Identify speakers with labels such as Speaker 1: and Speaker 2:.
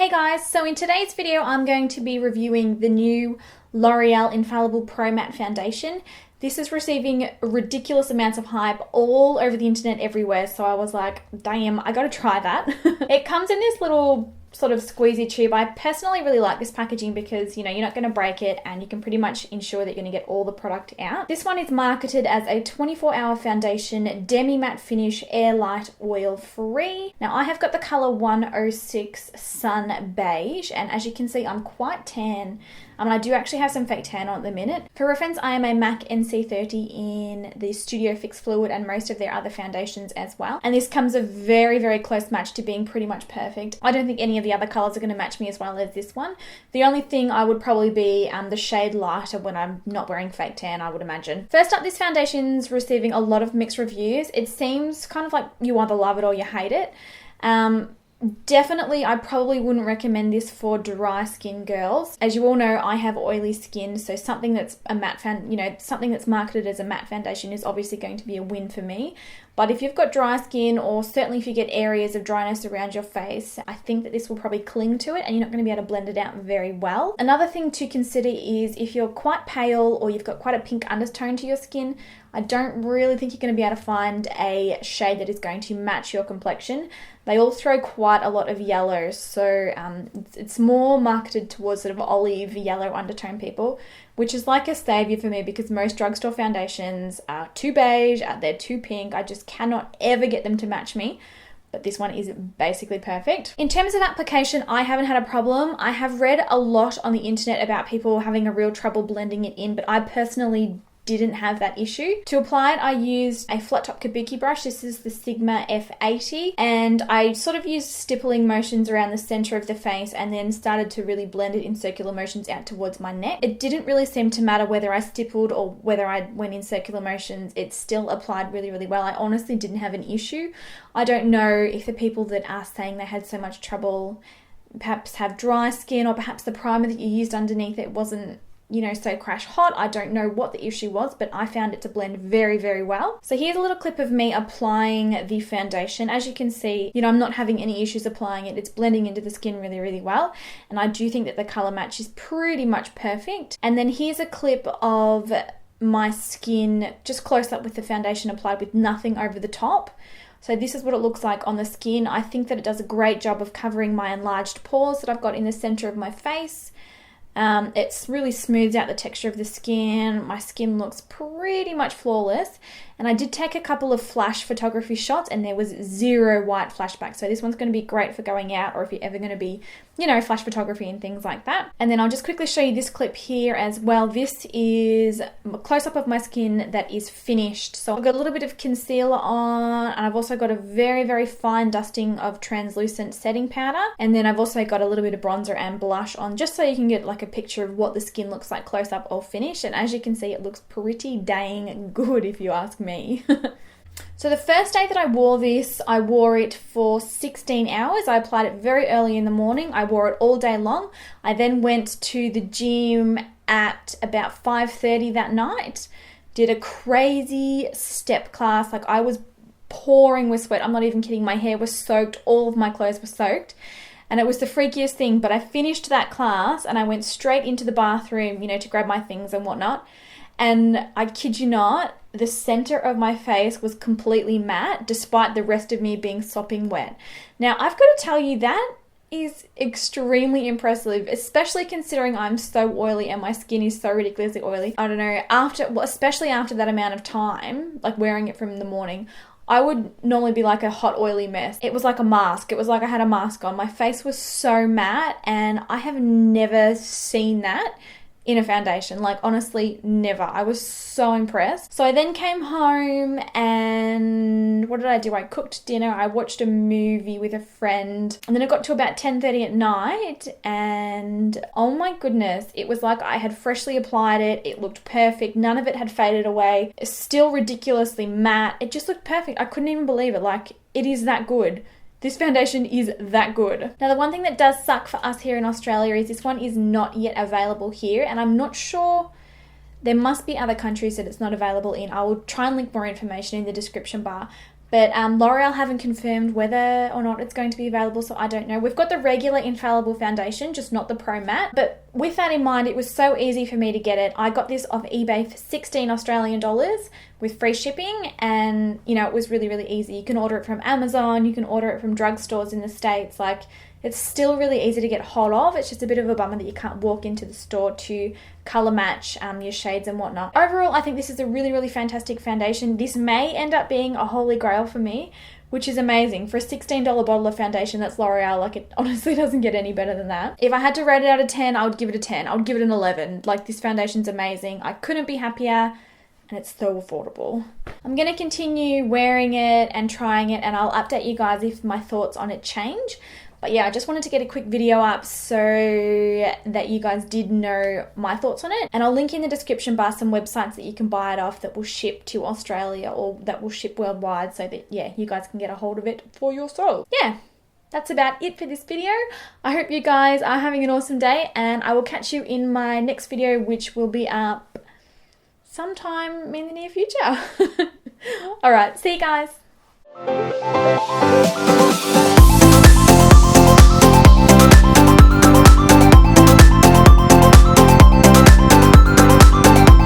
Speaker 1: Hey guys, so in today's video I'm going to be reviewing the new L'Oreal Infallible Pro Matte Foundation. This is receiving ridiculous amounts of hype all over the internet everywhere, so I was like, damn, I gotta try that. It comes in this little sort of squeezy tube. I personally really like this packaging because, you know, you're not going to break it and you can pretty much ensure that you're going to get all the product out. This one is marketed as a 24-hour foundation, demi-matte finish, air light, oil free. Now I have got the color 106 Sun Beige, and as you can see I'm quite tan. I do actually have some fake tan on at the minute. For reference, I am a MAC NC30 in the Studio Fix Fluid and most of their other foundations as well. And this comes a very, very close match to being pretty much perfect. I don't think any of the other colors are going to match me as well as this one. The only thing I would probably be the shade lighter when I'm not wearing fake tan, I would imagine. First up, this foundation's receiving a lot of mixed reviews. It seems kind of like you either love it or you hate it. Definitely, I probably wouldn't recommend this for dry skin girls. As you all know, I have oily skin, so something that's a matte something that's marketed as a matte foundation is obviously going to be a win for me. But if you've got dry skin, or certainly if you get areas of dryness around your face, I think that this will probably cling to it and you're not going to be able to blend it out very well. Another thing to consider is if you're quite pale or you've got quite a pink undertone to your skin, I don't really think you're going to be able to find a shade that is going to match your complexion. They all throw quite a lot of yellow, so it's more marketed towards sort of olive yellow undertone people, which is like a savior for me because most drugstore foundations are too beige, they're too pink. I just cannot ever get them to match me. But this one is basically perfect. In terms of application, I haven't had a problem. I have read a lot on the internet about people having a real trouble blending it in, but I personally didn't have that issue. To apply it, I used a flat top kabuki brush. This is the Sigma F80, and I sort of used stippling motions around the center of the face and then started to really blend it in circular motions out towards my neck. It didn't really seem to matter whether I stippled or whether I went in circular motions. It still applied really, really well. I honestly didn't have an issue. I don't know if the people that are saying they had so much trouble perhaps have dry skin, or perhaps the primer that you used underneath it wasn't, you know, so crash hot. I don't know what the issue was, but I found it to blend very, very well. So here's a little clip of me applying the foundation. As you can see, you know, I'm not having any issues applying it. It's blending into the skin really, really well. And I do think that the color match is pretty much perfect. And then here's a clip of my skin just close up with the foundation applied with nothing over the top. So this is what it looks like on the skin. I think that it does a great job of covering my enlarged pores that I've got in the center of my face. It's really smooths out the texture of the skin. My skin looks pretty much flawless. And I did take a couple of flash photography shots and there was zero white flashback. So this one's going to be great for going out, or if you're ever going to be, you know, flash photography and things like that. And then I'll just quickly show you this clip here as well. This is a close-up of my skin that is finished. So I've got a little bit of concealer on, and I've also got a very, very fine dusting of translucent setting powder. And then I've also got a little bit of bronzer and blush on, just so you can get like a picture of what the skin looks like close up or finished. And as you can see, it looks pretty dang good if you ask me. So the first day that I wore this, I wore it for 16 hours. I applied it very early in the morning. I wore it all day long. I then went to the gym at about 5:30 that night, did a crazy step class. Like, I was pouring with sweat. I'm not even kidding. My hair was soaked. All of my clothes were soaked. And it was the freakiest thing. But I finished that class and I went straight into the bathroom, you know, to grab my things and whatnot. And I kid you not, the center of my face was completely matte, despite the rest of me being sopping wet. Now, I've got to tell you, that is extremely impressive, especially considering I'm so oily and my skin is so ridiculously oily. I don't know, especially after that amount of time, like wearing it from the morning, I would normally be like a hot, oily mess. It was like a mask. It was like I had a mask on. My face was so matte, and I have never seen that in a foundation. Like, honestly, never. I was so impressed. So I then came home and what did I do? I cooked dinner. I watched a movie with a friend, and then it got to about 10:30 at night, and oh my goodness, it was like I had freshly applied it. It looked perfect. None of it had faded away. It's still ridiculously matte. It just looked perfect. I couldn't even believe it. Like, it is that good. This foundation is that good. Now, the one thing that does suck for us here in Australia is this one is not yet available here, and I'm not sure. There must be other countries that it's not available in. I will try and link more information in the description bar. But L'Oreal haven't confirmed whether or not it's going to be available, so I don't know. We've got the regular Infallible foundation, just not the Pro Matte. But with that in mind, it was so easy for me to get it. I got this off eBay for 16 Australian dollars with free shipping, and you know, it was really, really easy. You can order it from Amazon, you can order it from drugstores in the States. Like, it's still really easy to get hold of. It's just a bit of a bummer that you can't walk into the store to color match your shades and whatnot. Overall, I think this is a really, really fantastic foundation. This may end up being a holy grail for me, which is amazing. For a $16 bottle of foundation that's L'Oreal, like, it honestly doesn't get any better than that. If I had to rate it out of 10, I would give it a 10. I would give it an 11. Like, this foundation's amazing. I couldn't be happier. And it's so affordable. I'm going to continue wearing it and trying it, and I'll update you guys if my thoughts on it change. But yeah, I just wanted to get a quick video up so that you guys did know my thoughts on it. And I'll link in the description bar some websites that you can buy it off that will ship to Australia or that will ship worldwide, so that, yeah, you guys can get a hold of it for yourself. Yeah, that's about it for this video. I hope you guys are having an awesome day, and I will catch you in my next video, which will be up sometime in the near future. All right, see you guys.